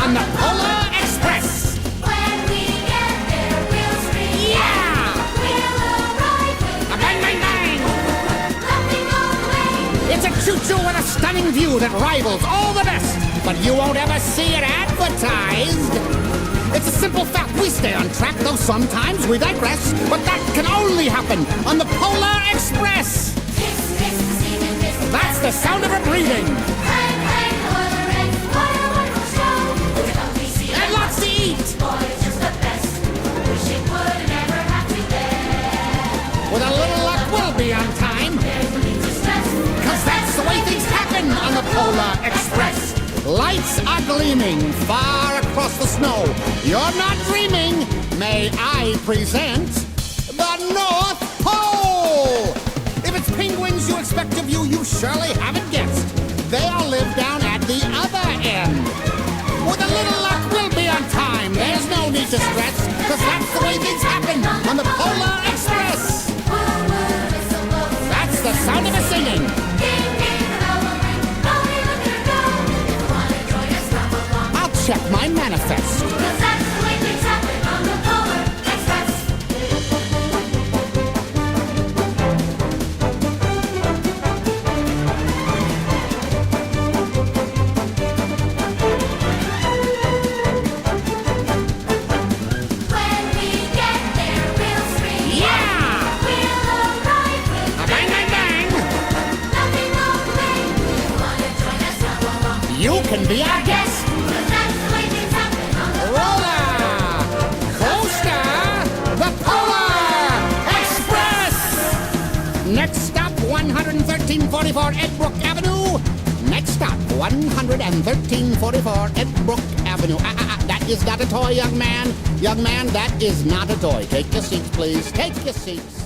on the Polar Express. When we get there, we'll scream. Yeah! We'll arrive with A bang, bang, bang! laughing all the way. It's a choo-choo with a stunning view that rivals all the best, but you won't ever see it advertised. It's a simple fact, we stay on track, though sometimes we digress, but that can only happen on the Polar Express. That's the sound of her breathing. Hang, hang, Polar X, what a wonderful show. With a lovely sea And lots to eat. Boy, it's just the best. Wish it would never have to end. With a little luck, we'll be on time, There's no need to stress. cause that's the way things happen on the Polar Express. Lights are gleaming far across the snow. You're not dreaming. May I present the North Pole? If it's penguins you expect to view, you surely haven't guessed. They all live down at the other end. With a little luck, we'll be on time. There's no need to stress, cause that's the way things happen on the Polar Express. Woo, woo, it's so close. That's the sound of her singing. Ding, ding, the bell will ring. Nobody look at her go. If you wanna join us, come along. I'll check my manifest. Cause that's the way things happen on the Polar Express. When we get there, we'll scream. Yeah! We'll arrive with A bang, bang, bang! nothing all the way. If you wanna join us, come along. You can be our guest. Cause that's the way things happen on the Roller Coaster, the Polar Express. Next stop, 11344 Edbrook Avenue. Next stop, 11344 Edbrook Avenue. That is not a toy, young man. Young man, that is not a toy. Take your seats, please. Take your seats.